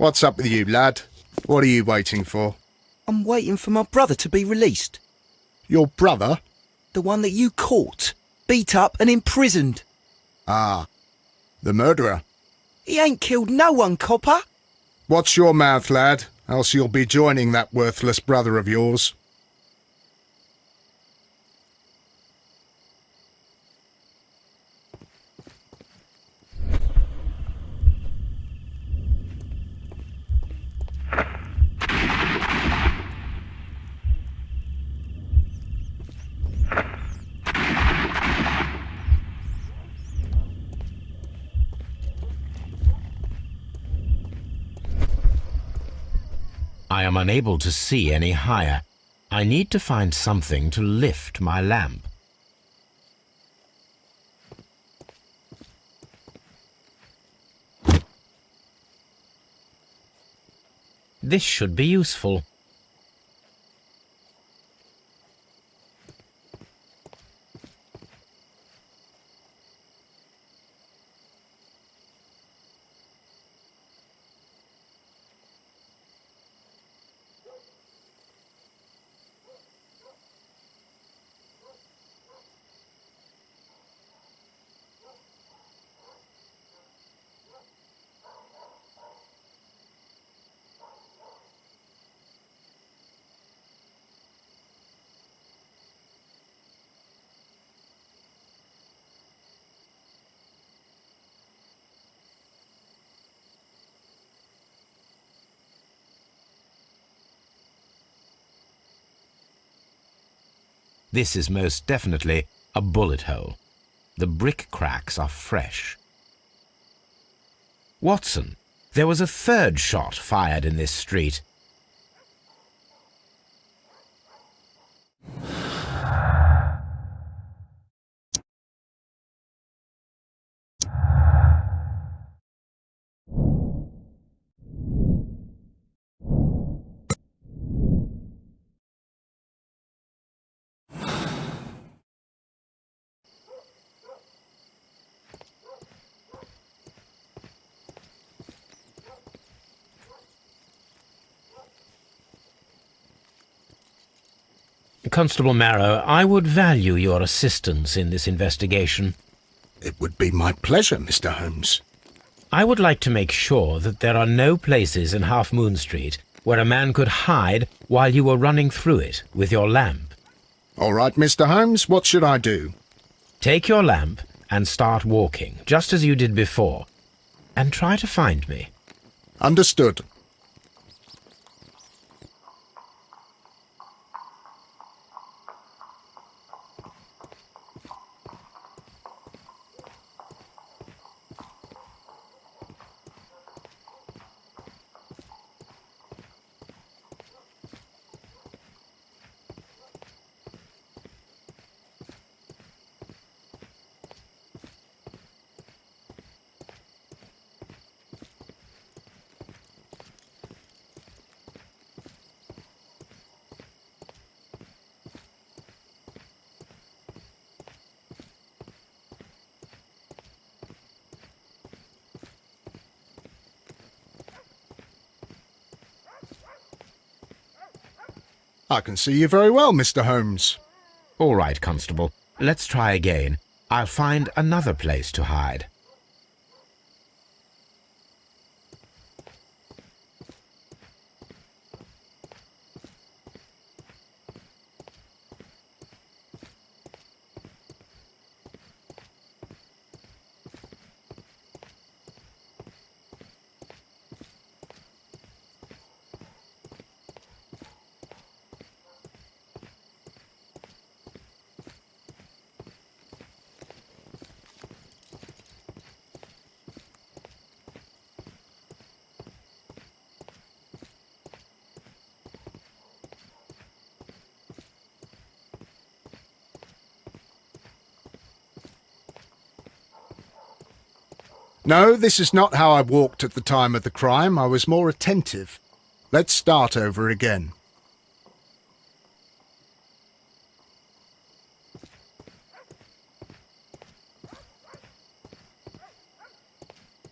What's up with you, lad? What are you waiting for? I'm waiting for my brother to be released. Your brother? The one that you caught, beat up and imprisoned. Ah, the murderer. He ain't killed no one, copper. Watch your mouth, lad, else you'll be joining that worthless brother of yours. I am unable to see any higher. I need to find something to lift my lamp. This should be useful. This is most definitely a bullet hole. The brick cracks are fresh. Watson, there was a third shot fired in this street. Constable Marrow, I would value your assistance in this investigation. It would be my pleasure, Mr. Holmes. I would like to make sure that there are no places in Half Moon Street where a man could hide while you were running through it with your lamp. All right, Mr. Holmes, what should I do? Take your lamp and start walking, just as you did before, and try to find me. Understood. I can see you very well, Mr. Holmes. All right, Constable. Let's try again. I'll find another place to hide. No, this is not how I walked at the time of the crime. I was more attentive. Let's start over again.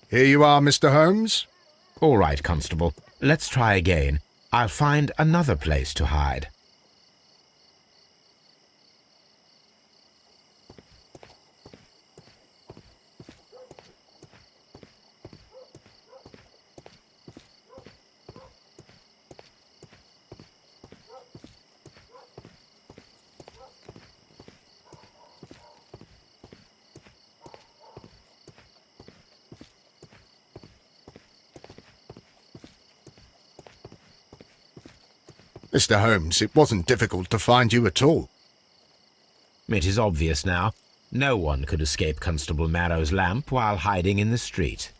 Here you are, Mr. Holmes. All right, Constable. Let's try again. I'll find another place to hide. Mr. Holmes, it wasn't difficult to find you at all. It is obvious now. No one could escape Constable Marrow's lamp while hiding in the street.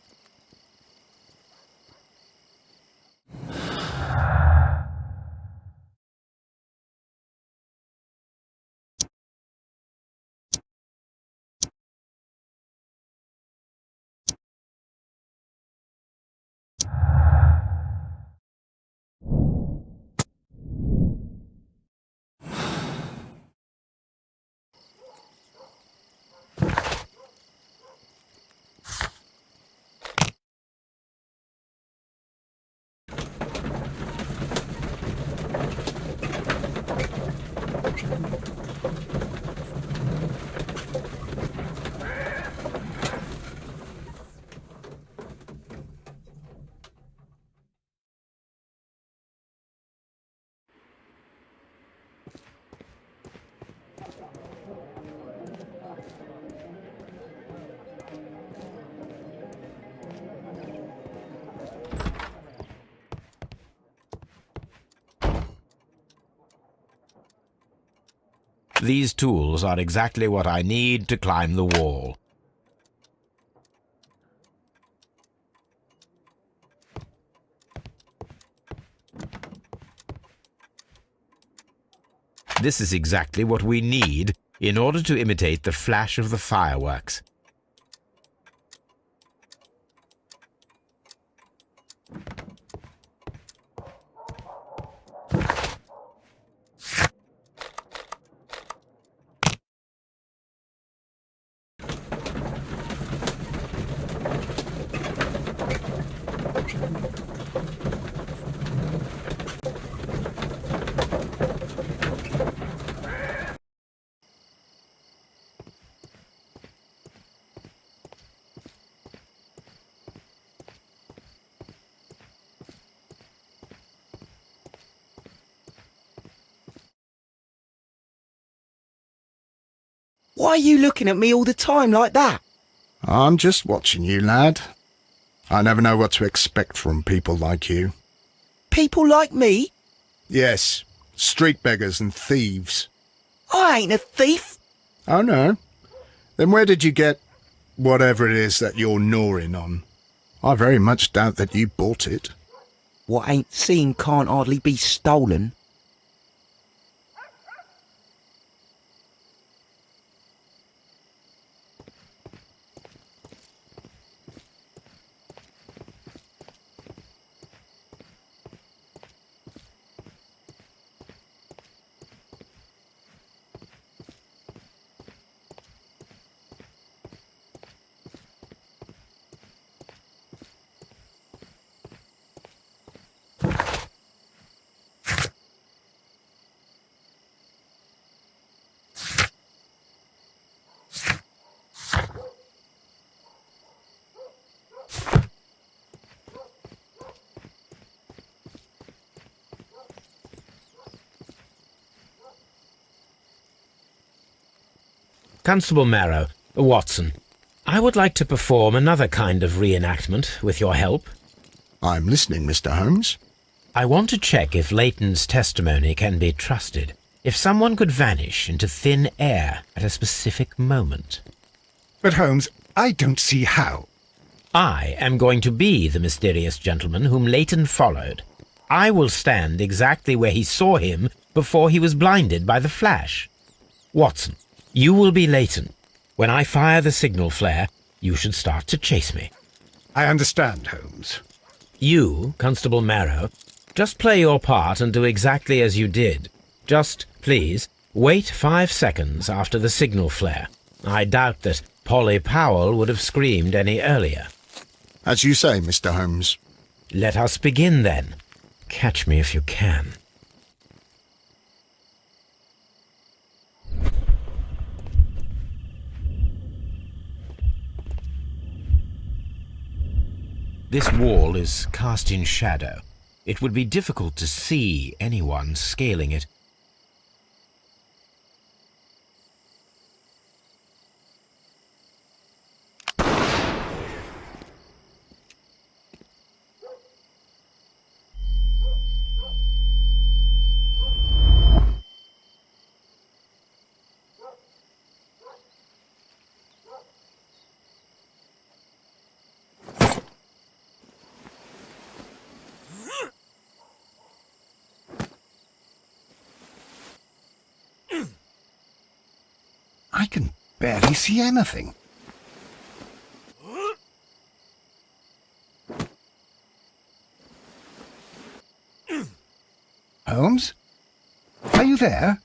These tools are exactly what I need to climb the wall. This is exactly what we need in order to imitate the flash of the fireworks. Why are you looking at me all the time like that? I'm just watching you, lad. I never know what to expect from people like you. People like me? Yes, street beggars and thieves. I ain't a thief. Oh, no? Then where did you get whatever it is that you're gnawing on? I very much doubt that you bought it. What ain't seen can't hardly be stolen. Constable Marrow, Watson, I would like to perform another kind of reenactment with your help. I'm listening, Mr. Holmes. I want to check if Leighton's testimony can be trusted. If someone could vanish into thin air at a specific moment. But Holmes, I don't see how. I am going to be the mysterious gentleman whom Leighton followed. I will stand exactly where he saw him before he was blinded by the flash. Watson, you will be Leighton. When I fire the signal flare, you should start to chase me. I understand, Holmes. You, Constable Marrow, just play your part and do exactly as you did. Just, please, wait 5 seconds after the signal flare. I doubt that Polly Powell would have screamed any earlier. As you say, Mr. Holmes. Let us begin then. Catch me if you can. This wall is cast in shadow. It would be difficult to see anyone scaling it. I can barely see anything. Holmes? Are you there?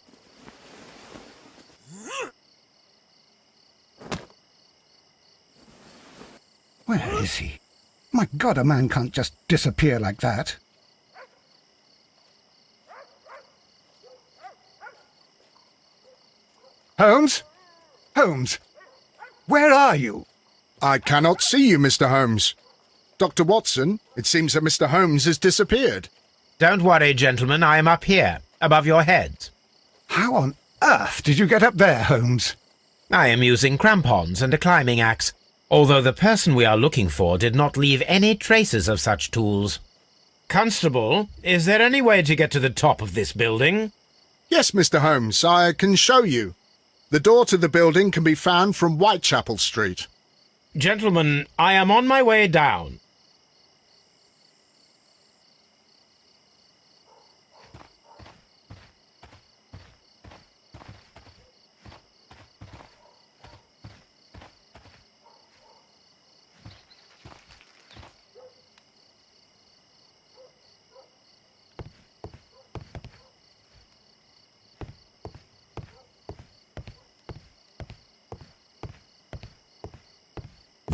Where is he? My God, a man can't just disappear like that. Holmes? Holmes? Where are you? I cannot see you, Mr. Holmes. Dr. Watson, it seems that Mr. Holmes has disappeared. Don't worry, gentlemen, I am up here, above your heads. How on earth did you get up there, Holmes? I am using crampons and a climbing axe, although the person we are looking for did not leave any traces of such tools. Constable, is there any way to get to the top of this building? Yes, Mr. Holmes, I can show you. The door to the building can be found from Whitechapel Street. Gentlemen, I am on my way down.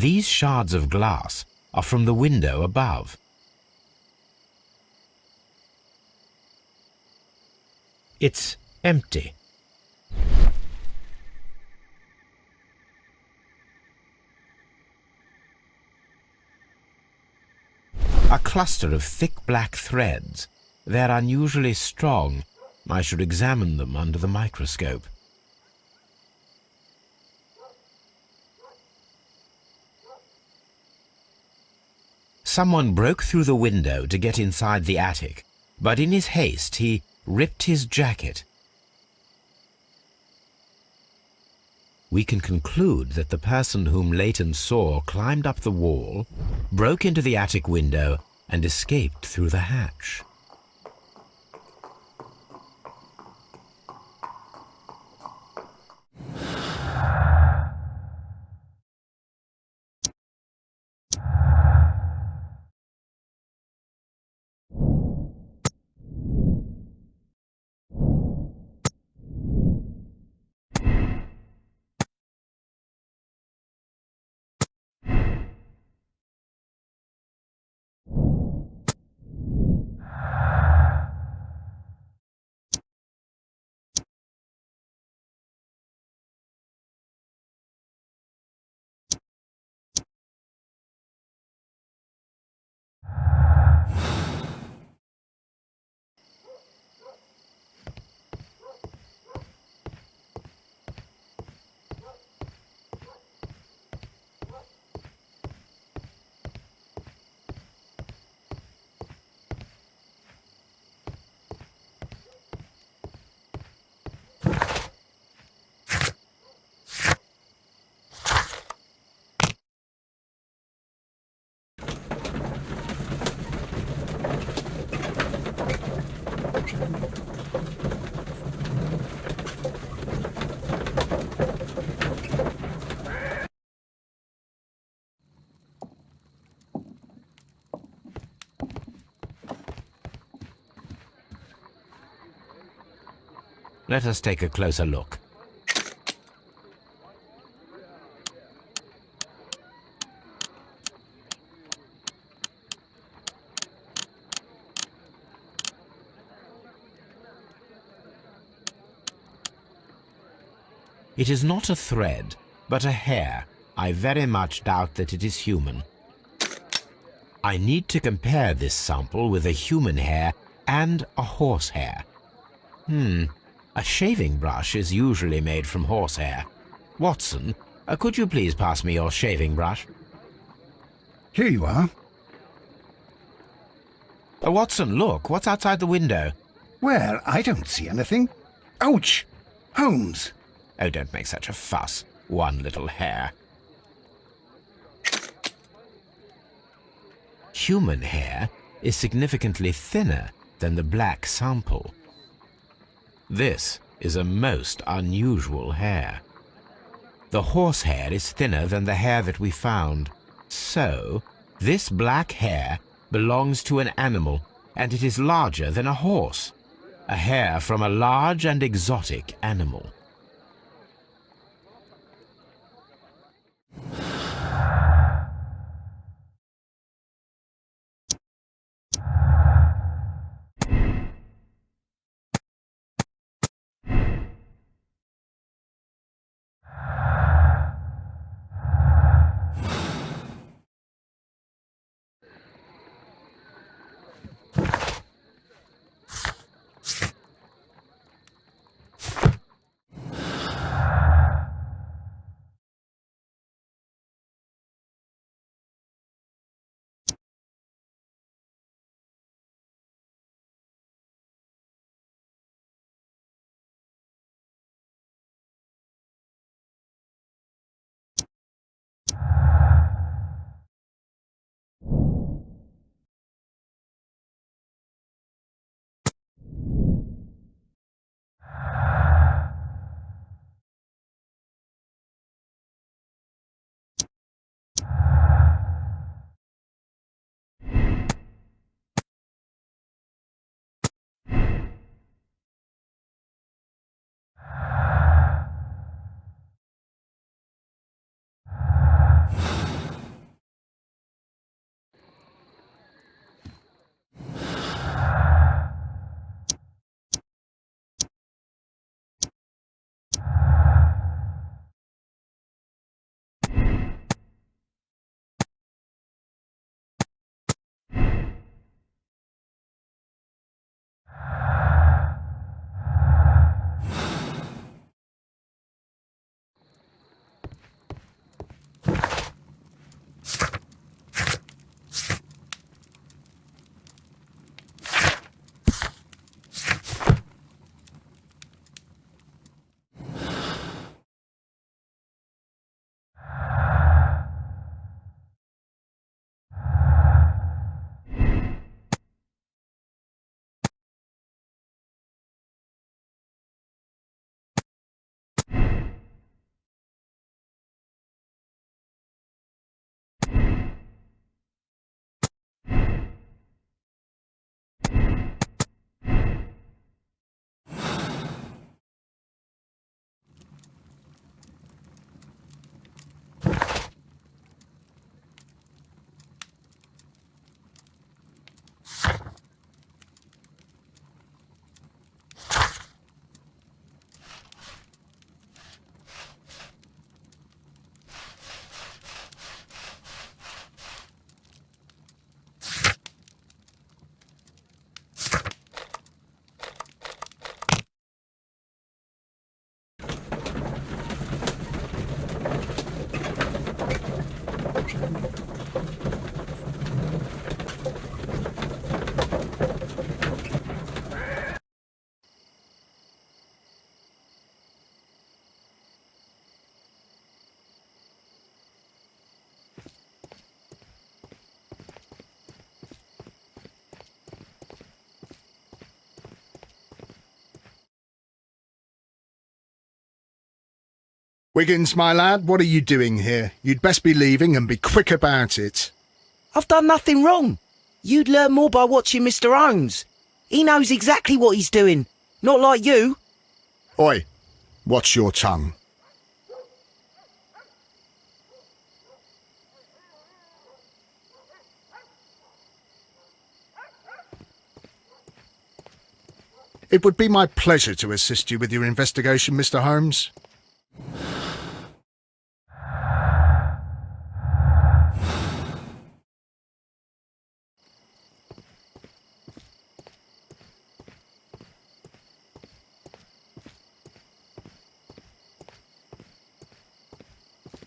These shards of glass are from the window above. It's empty. A cluster of thick black threads. They're unusually strong. I should examine them under the microscope. Someone broke through the window to get inside the attic, but in his haste he ripped his jacket. We can conclude that the person whom Leighton saw climbed up the wall, broke into the attic window, and escaped through the hatch. Let us take a closer look. It is not a thread, but a hair. I very much doubt that it is human. I need to compare this sample with a human hair and a horse hair. A shaving brush is usually made from horsehair. Watson, could you please pass me your shaving brush? Here you are. Watson, look, what's outside the window? Well, I don't see anything. Ouch! Holmes! Oh, don't make such a fuss. One little hair. Human hair is significantly thinner than the black sample. This is a most unusual hair. The horsehair is thinner than the hair that we found. So, this black hair belongs to an animal, and it is larger than a horse. A hair from a large and exotic animal. Wiggins, my lad, what are you doing here? You'd best be leaving and be quick about it. I've done nothing wrong. You'd learn more by watching Mr. Holmes. He knows exactly what he's doing. Not like you. Oi, watch your tongue. It would be my pleasure to assist you with your investigation, Mr. Holmes.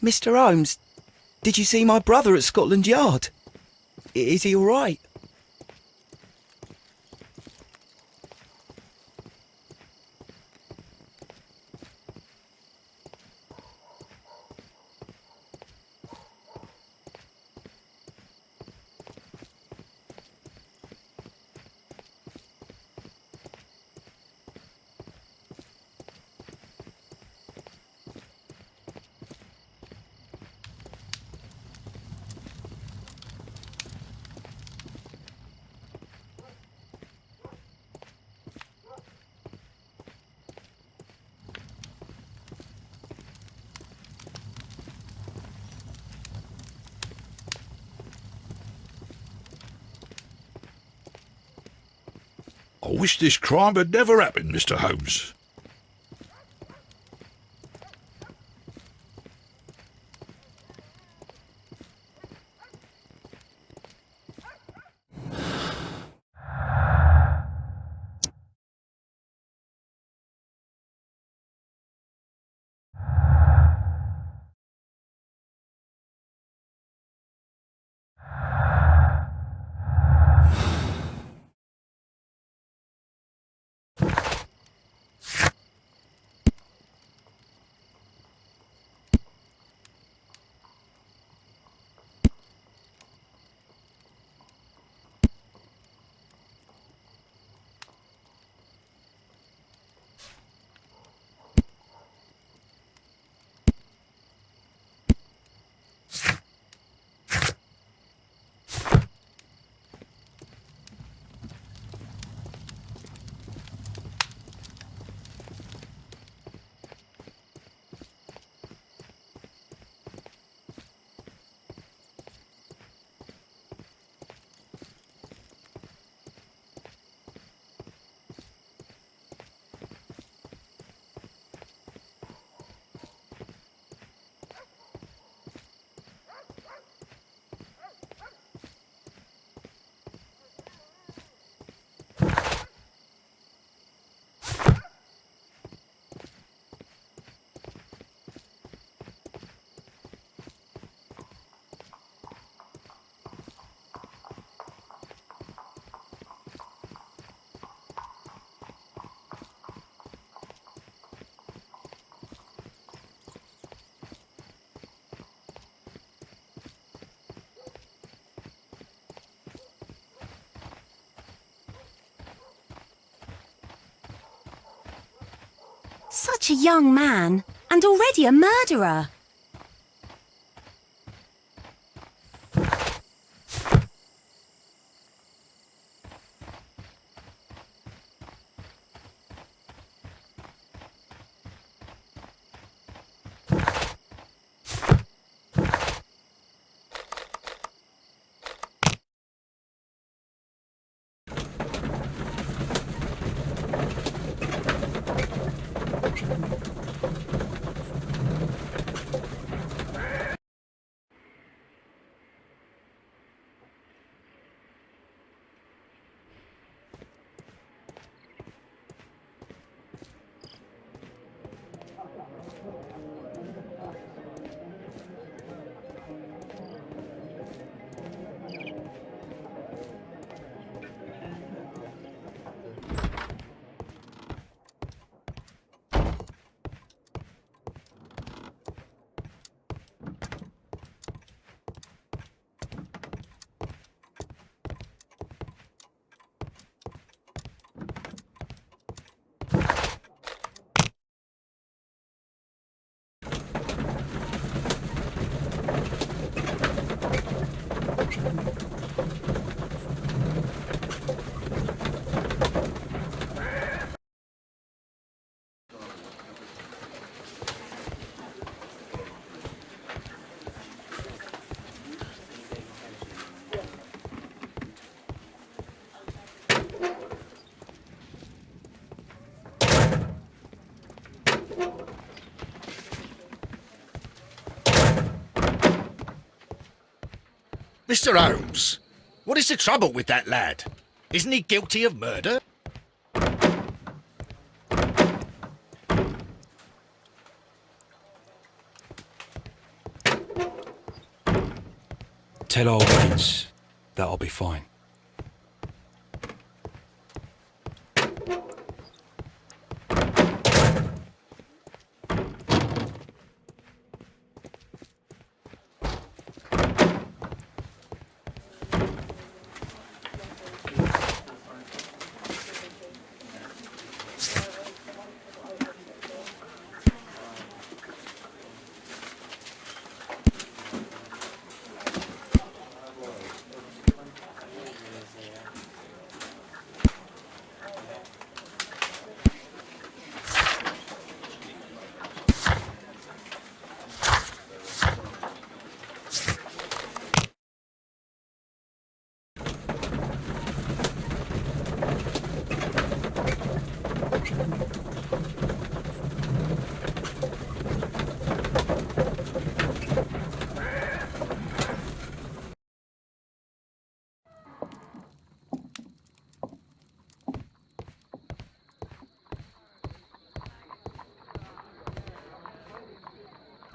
Mr. Holmes, did you see my brother at Scotland Yard? Is he all right? I wish this crime had never happened, Mr. Holmes. Such a young man, and already a murderer. Mr. Holmes, what is the trouble with that lad? Isn't he guilty of murder? tell old Baines that I'll be fine.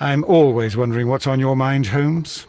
I'm always wondering what's on your mind, Holmes.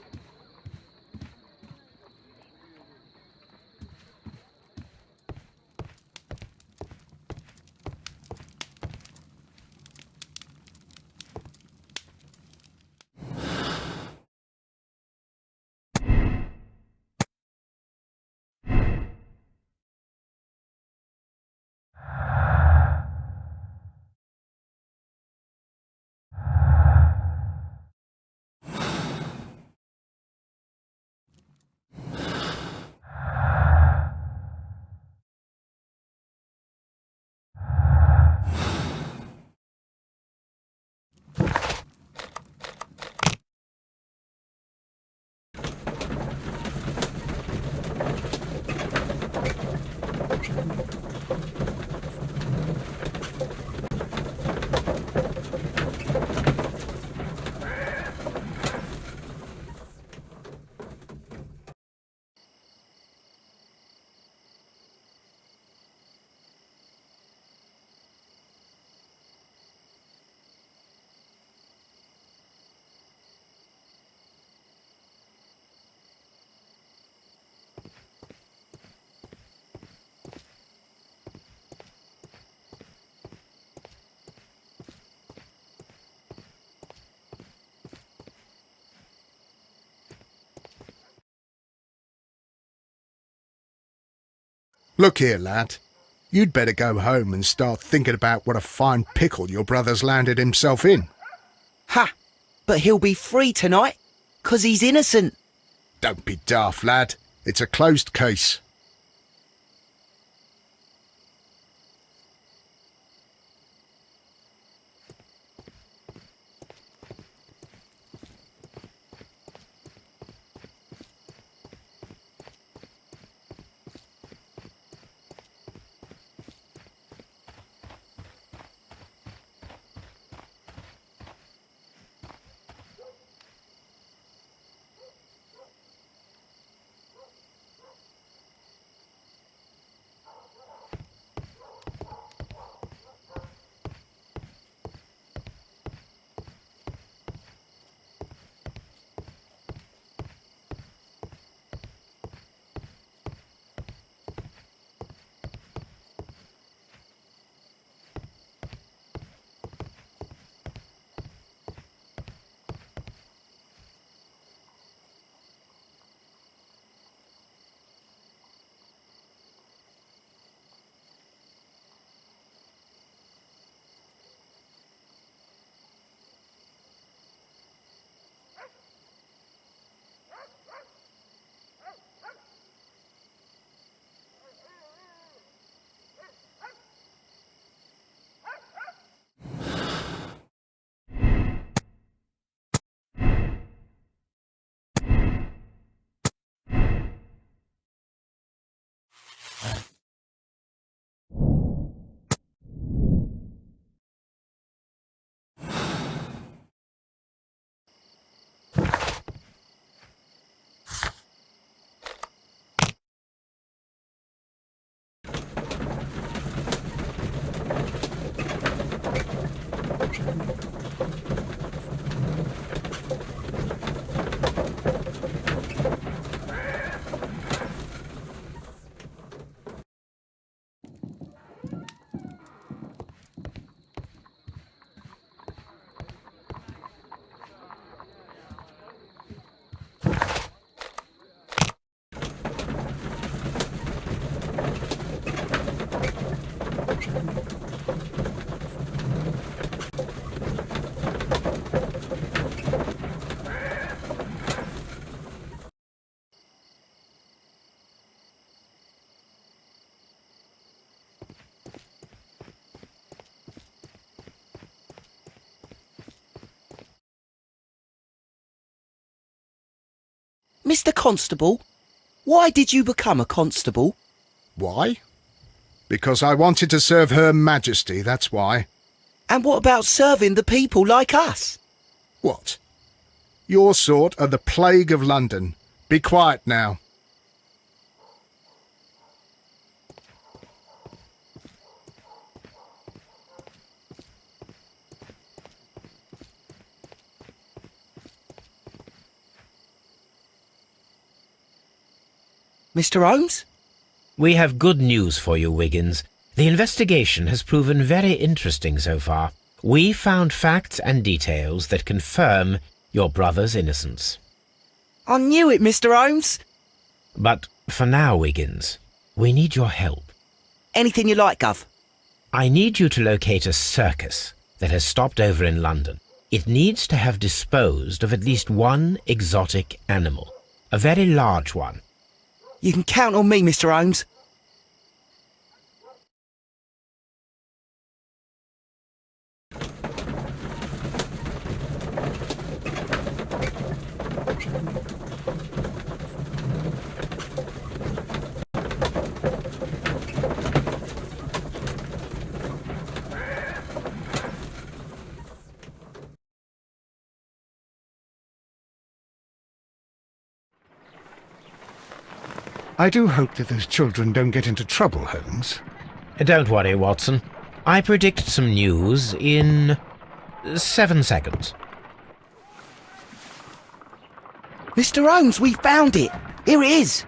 Look here, lad. You'd better go home and start thinking about what a fine pickle your brother's landed himself in. Ha! But he'll be free tonight, 'cause he's innocent. Don't be daft, lad. It's a closed case. Mr. Constable, why did you become a constable? Why? Because I wanted to serve Her Majesty, that's why. And what about serving the people like us? What? Your sort are the plague of London. Be quiet now. Mr. Holmes? We have good news for you, Wiggins. The investigation has proven very interesting so far. We found facts and details that confirm your brother's innocence. I knew it, Mr. Holmes. But for now, Wiggins, we need your help. Anything you like, Gov. I need you to locate a circus that has stopped over in London. It needs to have disposed of at least one exotic animal, a very large one. You can count on me, Mr. Holmes. I do hope that those children don't get into trouble, Holmes. Don't worry, Watson. I predict some news in 7 seconds. Mr. Holmes, we found it. Here it is.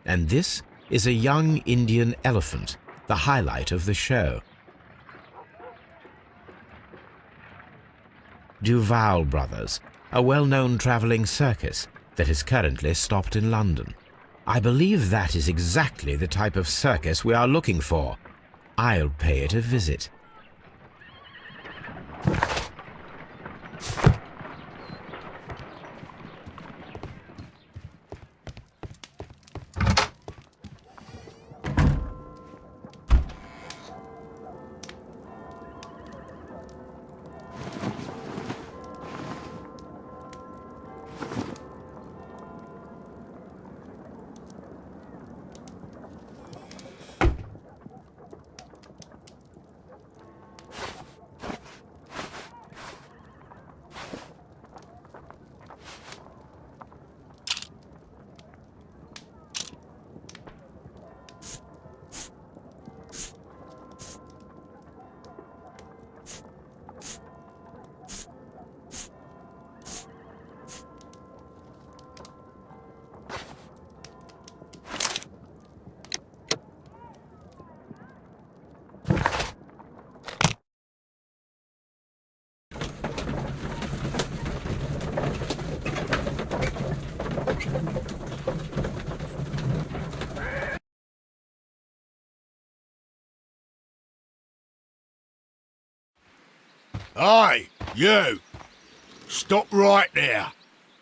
And this is a young Indian elephant, the highlight of the show. Duval Brothers, a well-known travelling circus that is currently stopped in London. I believe that is exactly the type of circus we are looking for. I'll pay it a visit. Aye, you! Stop right there.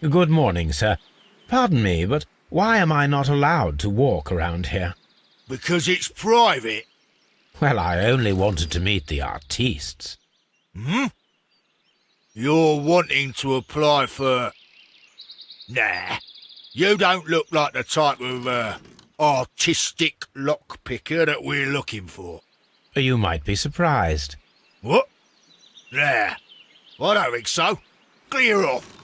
Good morning, sir. Pardon me, but why am I not allowed to walk around here? Because it's private. Well, I only wanted to meet the artistes. You're wanting to apply for... Nah, you don't look like the type of, artistic lockpicker that we're looking for. You might be surprised. What? Nah, I don't think so. Clear off.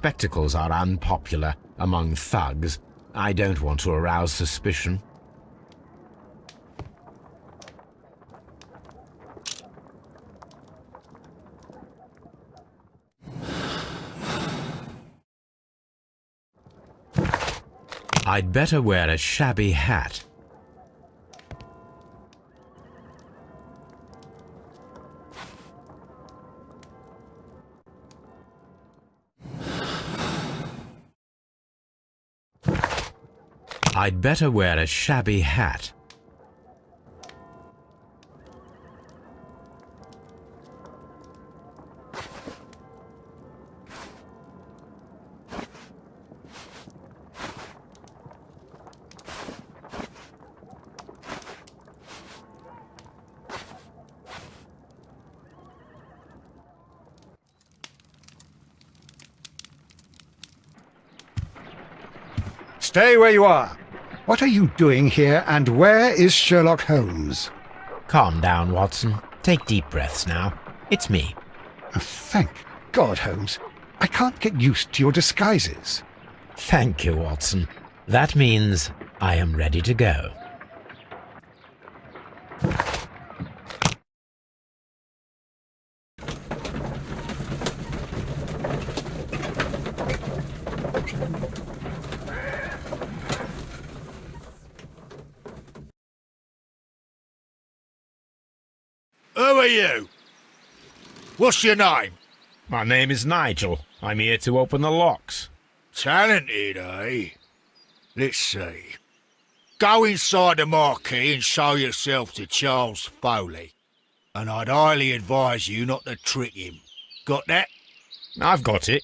spectacles are unpopular among thugs. I don't want to arouse suspicion. I'd better wear a shabby hat. I'd better wear a shabby hat. Stay where you are. What are you doing here, and where is Sherlock Holmes? Calm down, Watson. Take deep breaths now. It's me. Thank God, Holmes. I can't get used to your disguises. Thank you, Watson. That means I am ready to go. Who are you? What's your name? My name is Nigel. I'm here to open the locks. Talented, eh? Let's see. Go inside the marquee and show yourself to Charles Foley. And I'd highly advise you not to trick him. Got that? I've got it.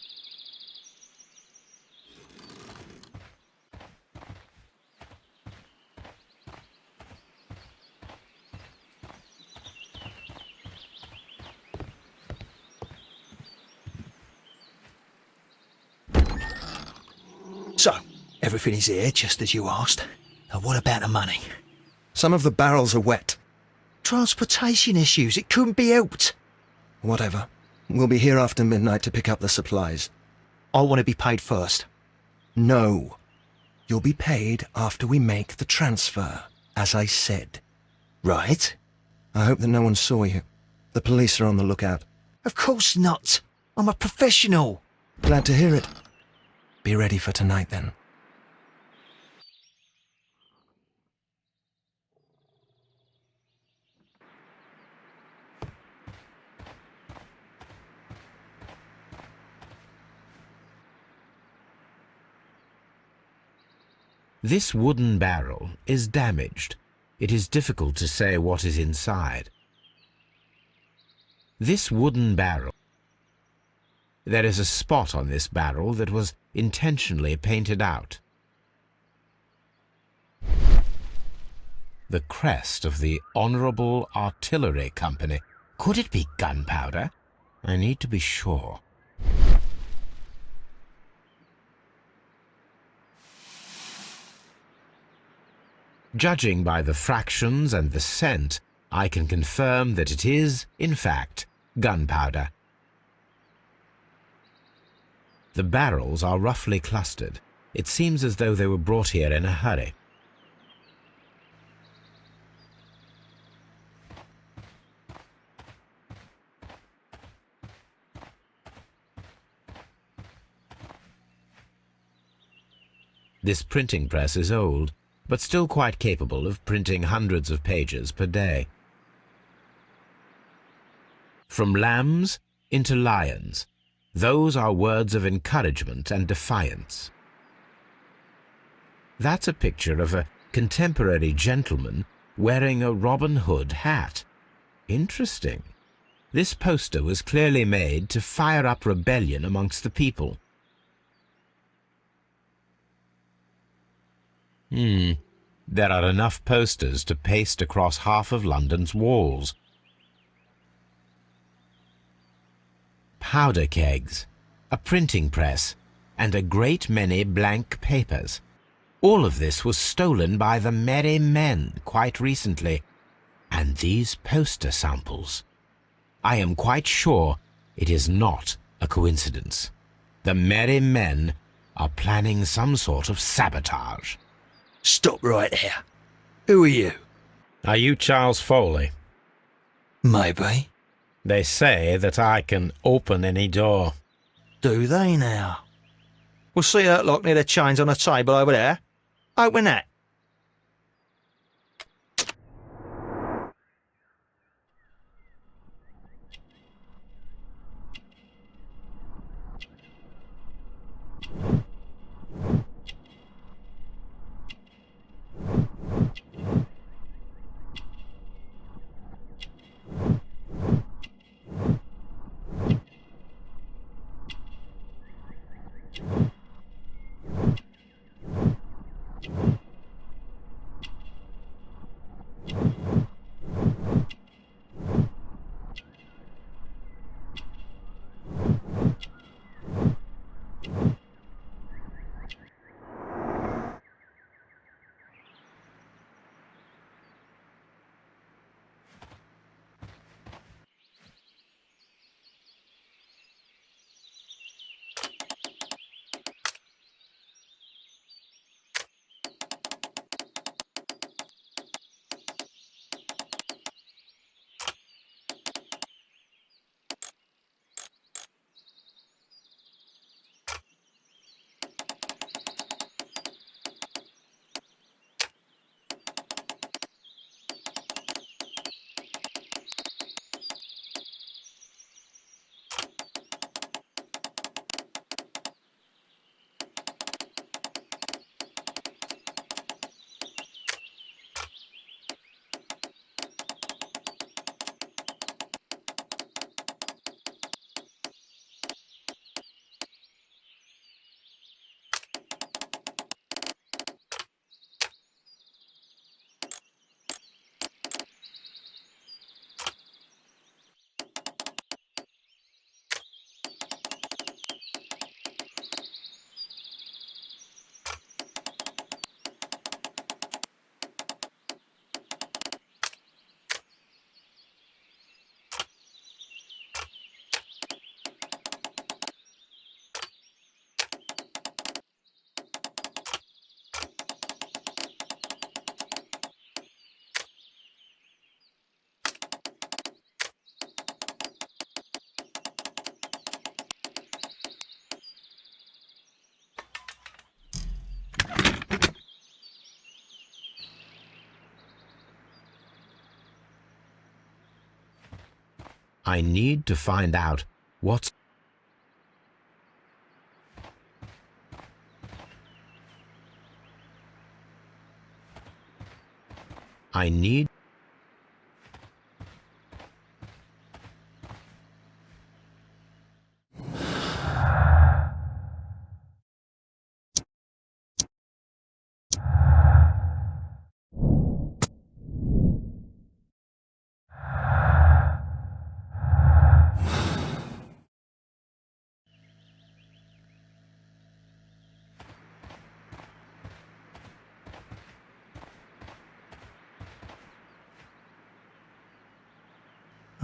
So, everything is here, just as you asked. Now what about the money? Some of the barrels are wet. Transportation issues, it couldn't be helped. Whatever. We'll be here after midnight to pick up the supplies. I want to be paid first. No. You'll be paid after we make the transfer, as I said. Right. I hope that no one saw you. The police are on the lookout. Of course not. I'm a professional. Glad to hear it. Be ready for tonight, then. This wooden barrel is damaged. It is difficult to say what is inside. This wooden barrel. There is a spot on this barrel that was intentionally painted out. The crest of the Honourable Artillery Company. Could it be gunpowder? I need to be sure. Judging by the fractions and the scent, I can confirm that it is, in fact, gunpowder. The barrels are roughly clustered. It seems as though they were brought here in a hurry. This printing press is old, but still quite capable of printing hundreds of pages per day. From lambs into lions, those are words of encouragement and defiance. That's a picture of a contemporary gentleman wearing a Robin Hood hat. Interesting. This poster was clearly made to fire up rebellion amongst the people. There are enough posters to paste across half of London's walls. Powder kegs, a printing press, and a great many blank papers. All of this was stolen by the merry men quite recently. And these poster samples. I am quite sure it is not a coincidence. The merry men are planning some sort of sabotage. Stop right there. Who are you? Are you Charles Foley? Maybe. They say that I can open any door. Do they now? We'll see that lock near the chains on the table over there. Open that. I need to find out what's... I need...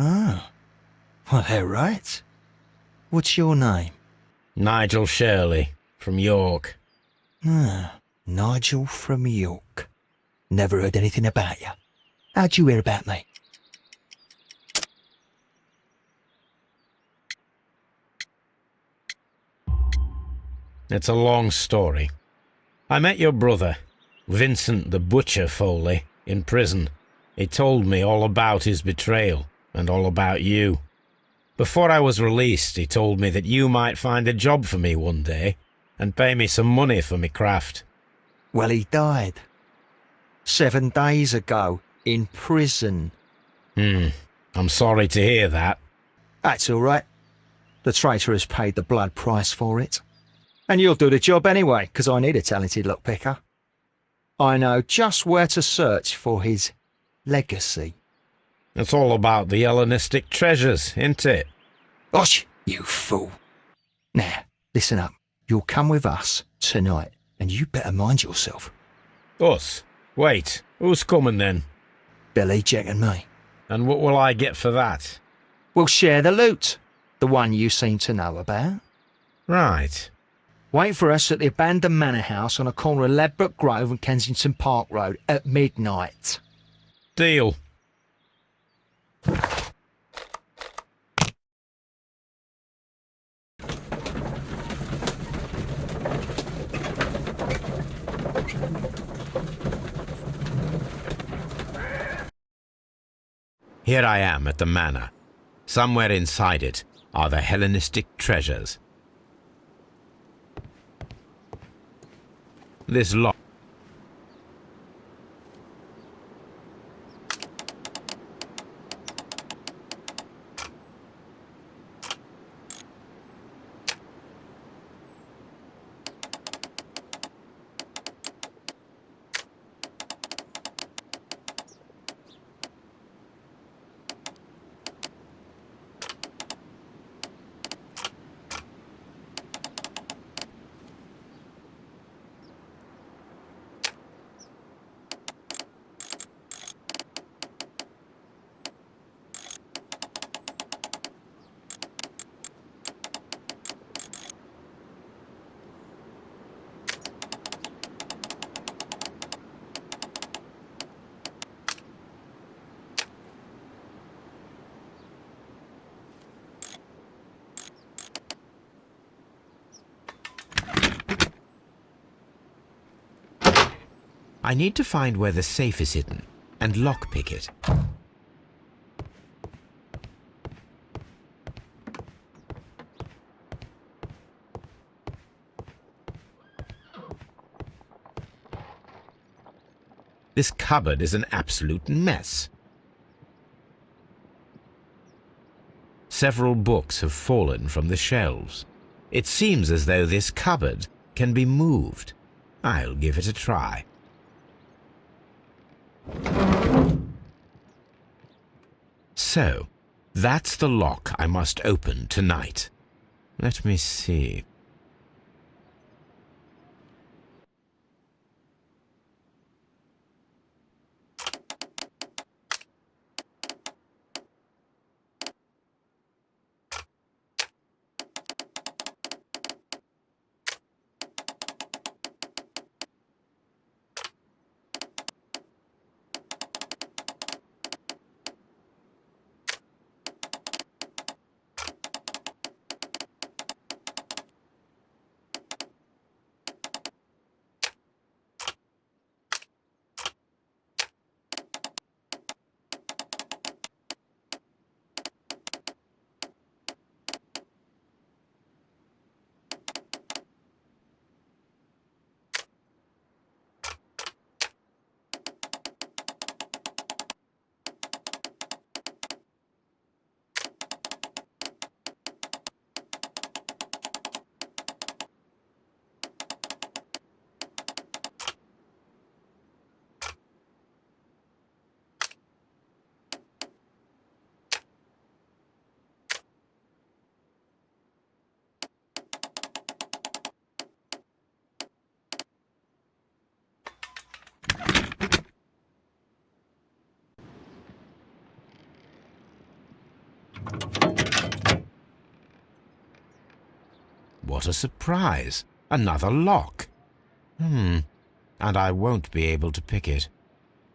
Ah, well, they're right. What's your name? Nigel Shirley, from York. Ah, Nigel from York. Never heard anything about you. How'd you hear about me? It's a long story. I met your brother, Vincent the Butcher Foley, in prison. He told me all about his betrayal and all about you. Before I was released, he told me that you might find a job for me one day and pay me some money for me craft. Well, he died. 7 days ago, in prison. I'm sorry to hear that. That's all right. The traitor has paid the blood price for it. And you'll do the job anyway, 'cause I need a talented lockpicker. I know just where to search for his legacy. It's all about the Hellenistic treasures, isn't it? Osh, you fool. Now, listen up. You'll come with us tonight, and you better mind yourself. Us? Wait, who's coming then? Billy, Jack and me. And what will I get for that? We'll share the loot. The one you seem to know about. Right. Wait for us at the abandoned manor house on a corner of Ladbroke Grove and Kensington Park Road at midnight. Deal. Here I am at the manor. Somewhere inside it are the Hellenistic treasures. This lock. I need to find where the safe is hidden and lockpick it. This cupboard is an absolute mess. Several books have fallen from the shelves. It seems as though this cupboard can be moved. I'll give it a try. So, that's the lock I must open tonight. Let me see. What a surprise! Another lock. And I won't be able to pick it.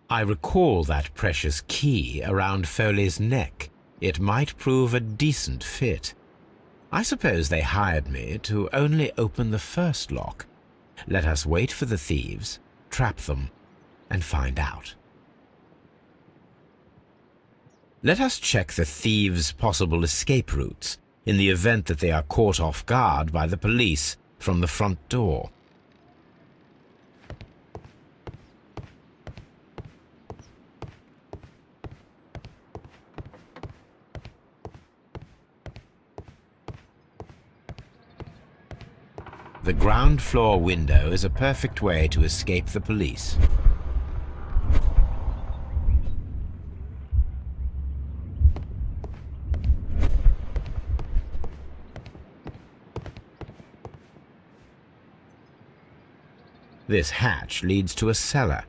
I recall that precious key around Foley's neck. It might prove a decent fit. I suppose they hired me to only open the first lock. Let us wait for the thieves, trap them, and find out. Let us check the thieves' possible escape routes in the event that they are caught off guard by the police from the front door. The ground floor window is a perfect way to escape the police. This hatch leads to a cellar.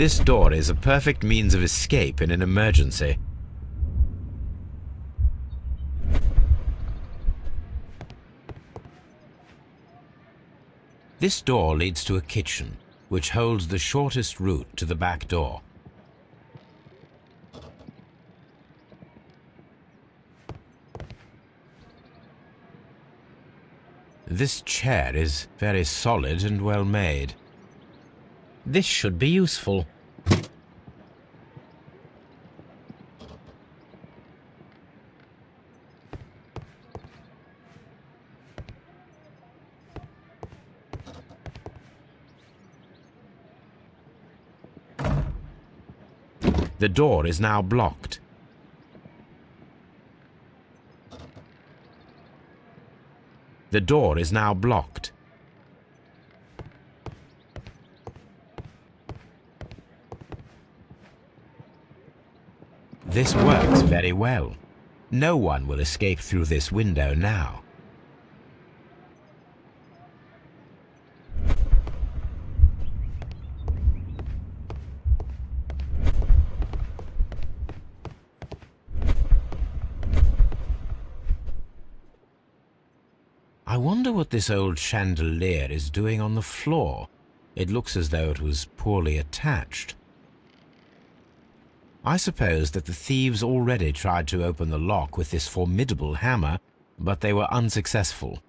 This door is a perfect means of escape in an emergency. This door leads to a kitchen, which holds the shortest route to the back door. This chair is very solid and well made. This should be useful. The door is now blocked. The door is now blocked. This works very well. No one will escape through this window now. I wonder what this old chandelier is doing on the floor. It looks as though it was poorly attached. I suppose that the thieves already tried to open the lock with this formidable hammer, but they were unsuccessful.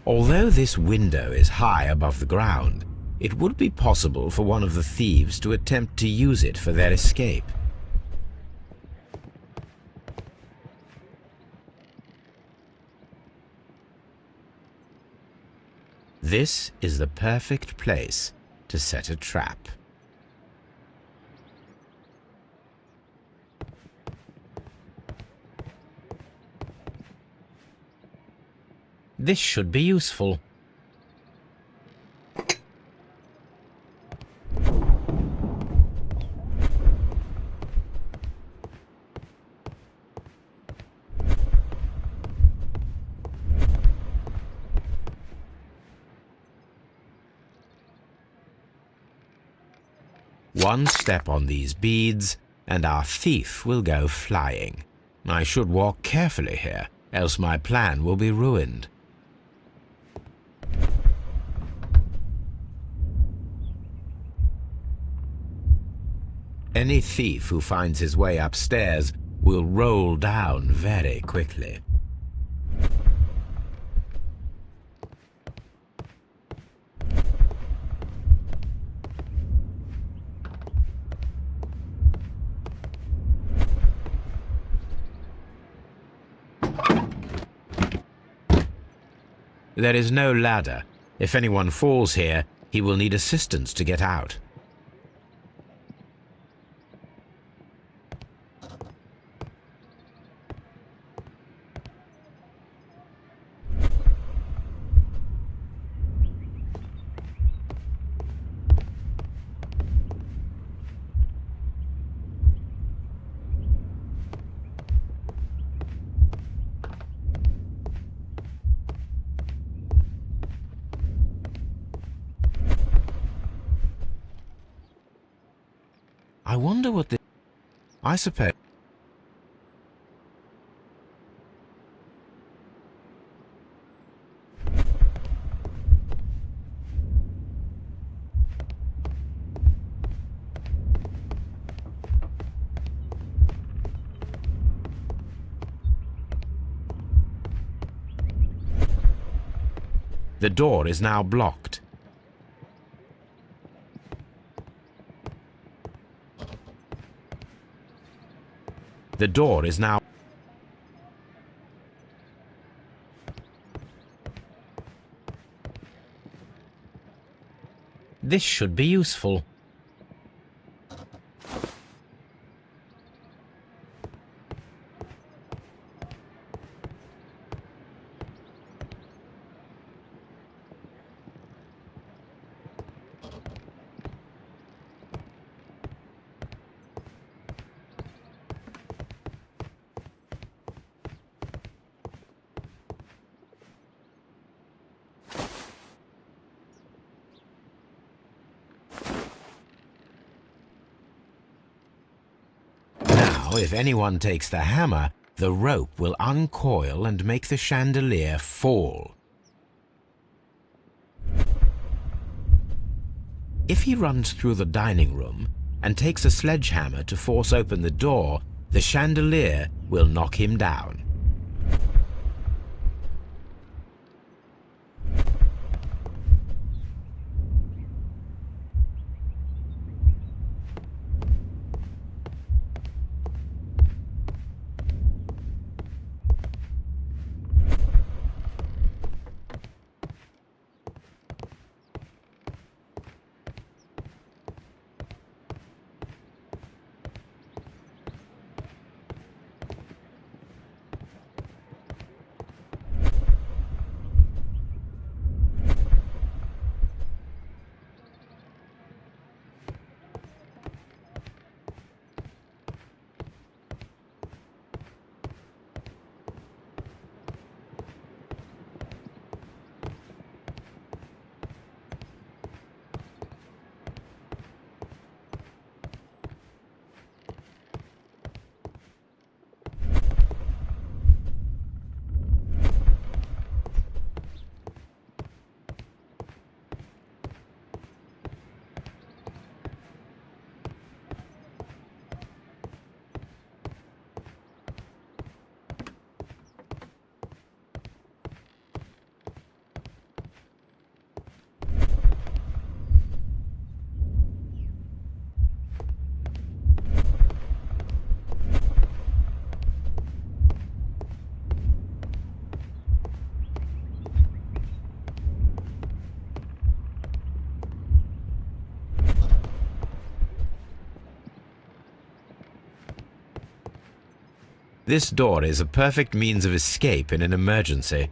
Although this window is high above the ground, it would be possible for one of the thieves to attempt to use it for their escape. This is the perfect place to set a trap. This should be useful. One step on these beads, and our thief will go flying. I should walk carefully here, else my plan will be ruined. Any thief who finds his way upstairs will roll down very quickly. There is no ladder. If anyone falls here, he will need assistance to get out. I wonder what the... I suppose... The door is now blocked. The door is now... This should be useful. Now, if anyone takes the hammer, the rope will uncoil and make the chandelier fall. If he runs through the dining room and takes a sledgehammer to force open the door, the chandelier will knock him down. This door is a perfect means of escape in an emergency.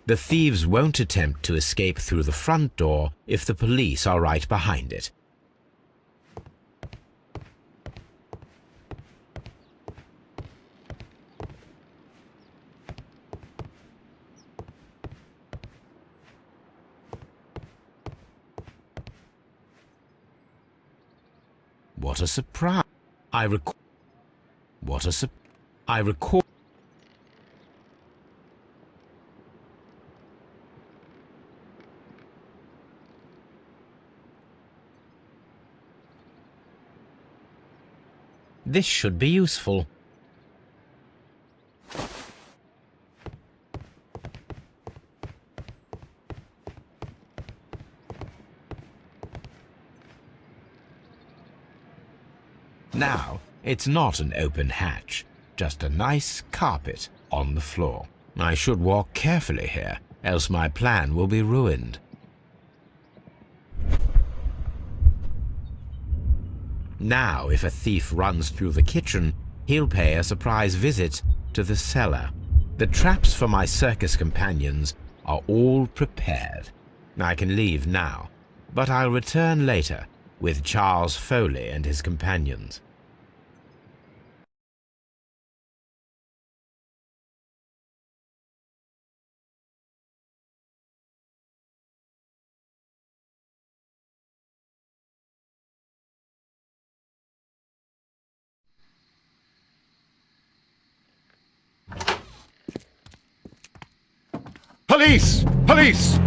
The thieves won't attempt to escape through the front door if the police are right behind it. What a surprise! I record. This should be useful. Now, it's not an open hatch, just a nice carpet on the floor. I should walk carefully here, else my plan will be ruined. Now, if a thief runs through the kitchen, he'll pay a surprise visit to the cellar. The traps for my circus companions are all prepared. I can leave now, but I'll return later with Charles Foley and his companions. Police! Police!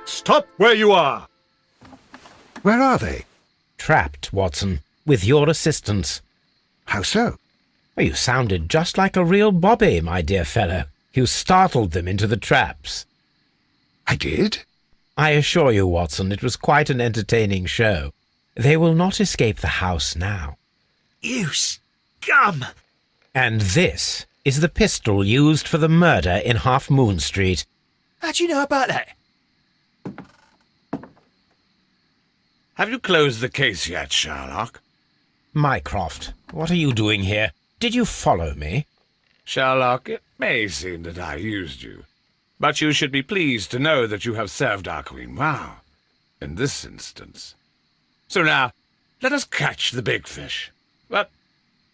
Stop where you are! Where are they? Trapped, Watson, with your assistance. How so? You sounded just like a real bobby, my dear fellow. You startled them into the traps. I did? I assure you, Watson, it was quite an entertaining show. They will not escape the house now. You scum! And this is the pistol used for the murder in Half Moon Street. How'd you know about that? Have you closed the case yet, Sherlock? Mycroft, what are you doing here? Did you follow me? Sherlock, it may seem that I used you, but you should be pleased to know that you have served our Queen well, in this instance. So now, let us catch the big fish. But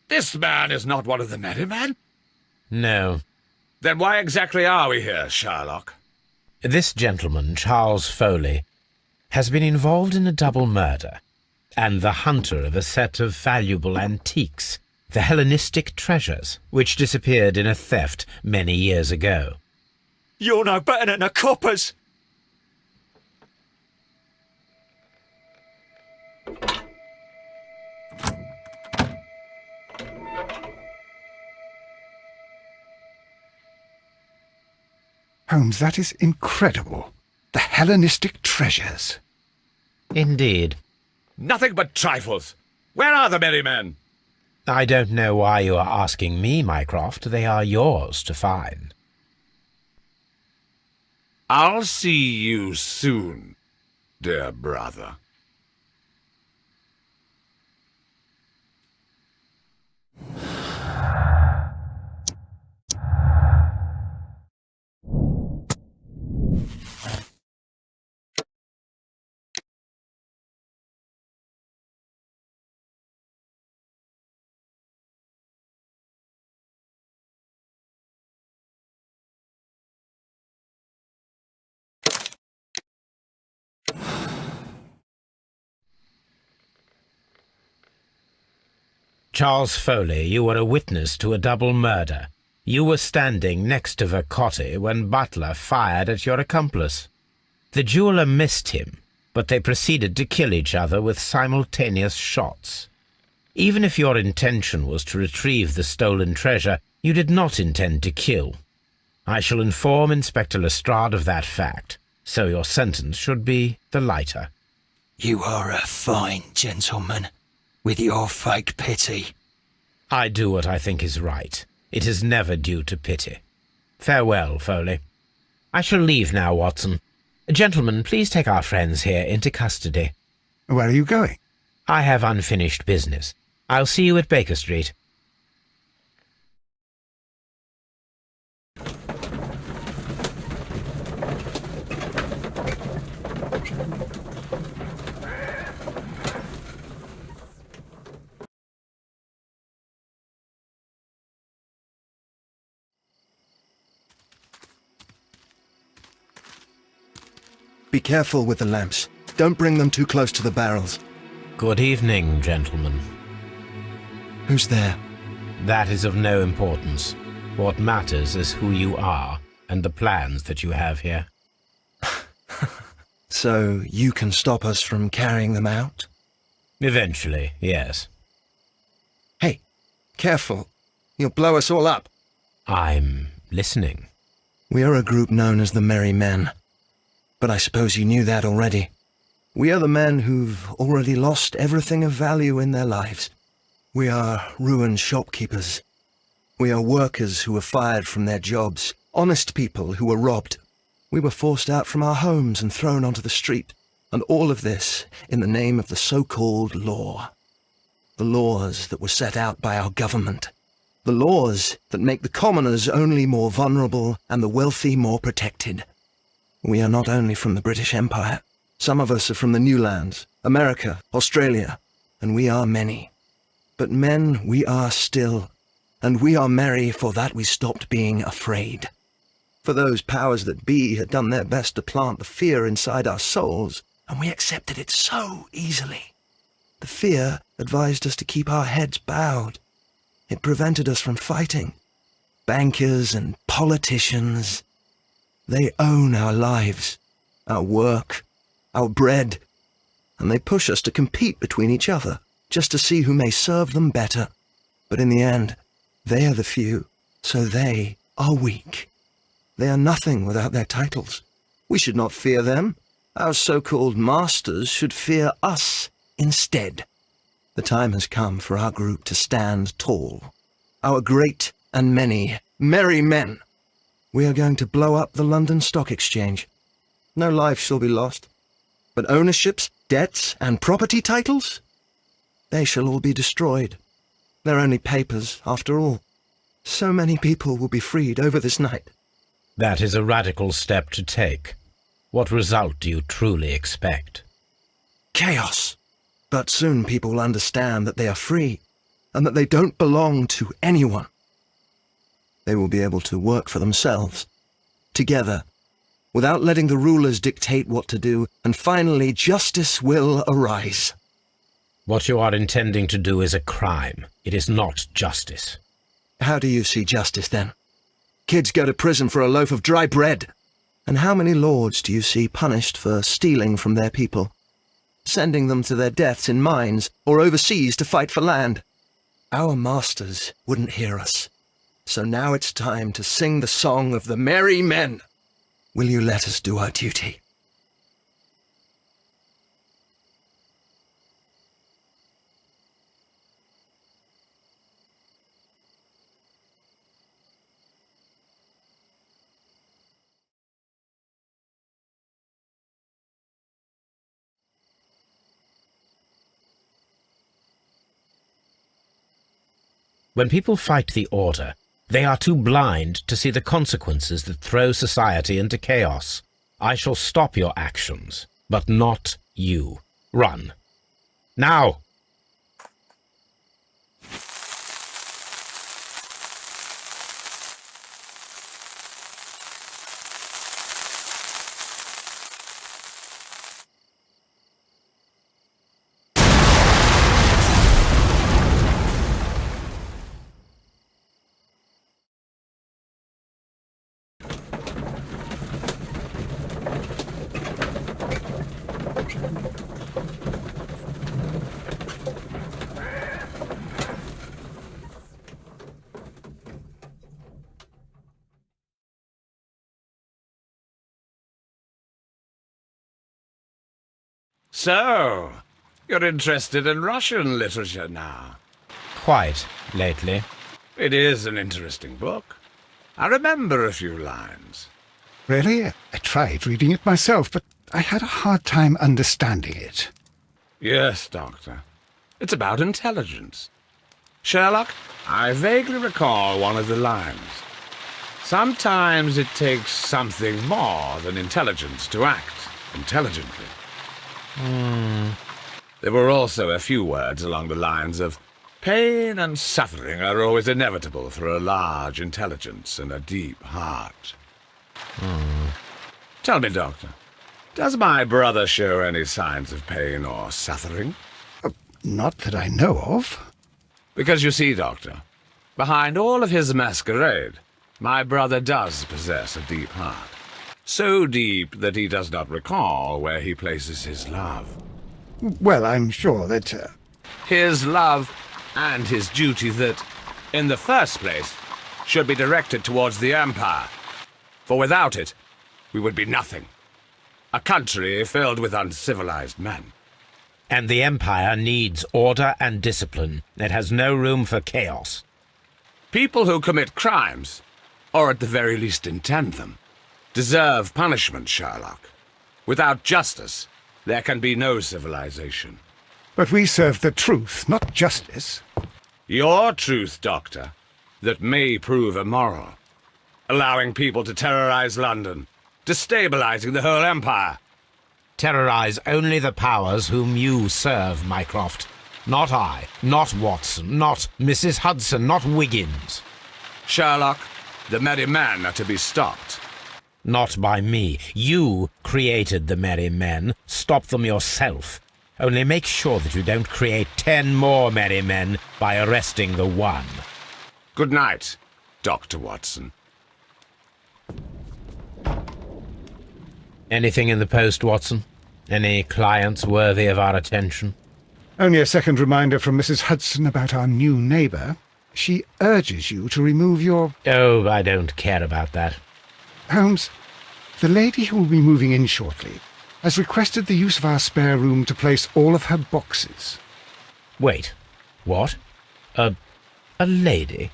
this man is not one of the merry men? No. Then why exactly are we here, Sherlock? This gentleman, Charles Foley, has been involved in a double murder, and the hunter of a set of valuable antiques, the Hellenistic treasures, which disappeared in a theft many years ago. You're no better than the coppers! Holmes, that is incredible. The Hellenistic treasures. Indeed. Nothing but trifles. Where are the merry men? I don't know why you are asking me, Mycroft. They are yours to find. I'll see you soon, dear brother. Charles Foley, you were a witness to a double murder. You were standing next to Vercotti when Butler fired at your accomplice. The jeweller missed him, but they proceeded to kill each other with simultaneous shots. Even if your intention was to retrieve the stolen treasure, you did not intend to kill. I shall inform Inspector Lestrade of that fact, so your sentence should be the lighter. You are a fine gentleman, with your fake pity. I do what I think is right. It is never due to pity. Farewell, Foley. I shall leave now, Watson. Gentlemen, please take our friends here into custody. Where are you going? I have unfinished business. I'll see you at Baker Street. Be careful with the lamps. Don't bring them too close to the barrels. Good evening, gentlemen. Who's there? That is of no importance. What matters is who you are and the plans that you have here. So you can stop us from carrying them out? Eventually, yes. Hey, careful. You'll blow us all up. I'm listening. We are a group known as the Merry Men. But I suppose you knew that already. We are the men who've already lost everything of value in their lives. We are ruined shopkeepers. We are workers who were fired from their jobs, honest people who were robbed. We were forced out from our homes and thrown onto the street, and all of this in the name of the so-called law. The laws that were set out by our government. The laws that make the commoners only more vulnerable and the wealthy more protected. We are not only from the British Empire. Some of us are from the New Lands, America, Australia, and we are many. But men we are still, and we are merry for that we stopped being afraid. For those powers that be had done their best to plant the fear inside our souls, and we accepted it so easily. The fear advised us to keep our heads bowed. It prevented us from fighting. Bankers and politicians, they own our lives, our work, our bread, and they push us to compete between each other, just to see who may serve them better. But in the end, they are the few, so they are weak. They are nothing without their titles. We should not fear them, Our so-called masters should fear us instead. The time has come for our group to stand tall. Our great and many merry men. We are going to blow up the London Stock Exchange. No life shall be lost. But ownerships, debts, and property titles? They shall all be destroyed. They're only papers, after all. So many people will be freed over this night. That is a radical step to take. What result do you truly expect? Chaos. But soon people will understand that they are free, and that they don't belong to anyone. They will be able to work for themselves, together, without letting the rulers dictate what to do, and finally justice will arise. What you are intending to do is a crime. It is not justice. How do you see justice, then? Kids go to prison for a loaf of dry bread. And how many lords do you see punished for stealing from their people, sending them to their deaths in mines or overseas to fight for land? Our masters wouldn't hear us. So now it's time to sing the song of the merry men. Will you let us do our duty? When people fight the order, they are too blind to see the consequences that throw society into chaos. I shall stop your actions, but not you. Run. Now! So, you're interested in Russian literature now? Quite, lately. It is an interesting book. I remember a few lines. Really? I tried reading it myself, but I had a hard time understanding it. Yes, Doctor. It's about intelligence. Sherlock, I vaguely recall one of the lines. Sometimes it takes something more than intelligence to act intelligently. There were also a few words along the lines of, pain and suffering are always inevitable for a large intelligence and a deep heart. Tell me, Doctor, does my brother show any signs of pain or suffering? Not that I know of. Because you see, Doctor, behind all of his masquerade, my brother does possess a deep heart. So deep that he does not recall where he places his love. Well, I'm sure that... His love and his duty that, in the first place, should be directed towards the Empire. For without it, we would be nothing. A country filled with uncivilized men. And the Empire needs order and discipline. It has no room for chaos. People who commit crimes, or at the very least intend them, deserve punishment, Sherlock. Without justice, there can be no civilization. But we serve the truth, not justice. Your truth, Doctor, that may prove immoral. Allowing people to terrorize London, destabilizing the whole empire. Terrorize only the powers whom you serve, Mycroft. Not I, not Watson, not Mrs. Hudson, not Wiggins. Sherlock, the merry men are to be stopped. Not by me. You created the merry men. Stop them yourself. Only make sure that you don't create 10 more merry men by arresting the one. Good night, Dr. Watson. Anything in the post, Watson? Any clients worthy of our attention? Only a second reminder from Mrs. Hudson about our new neighbour. She urges you to remove your... Oh, I don't care about that. Holmes, the lady who will be moving in shortly, has requested the use of our spare room to place all of her boxes. Wait. What? A lady?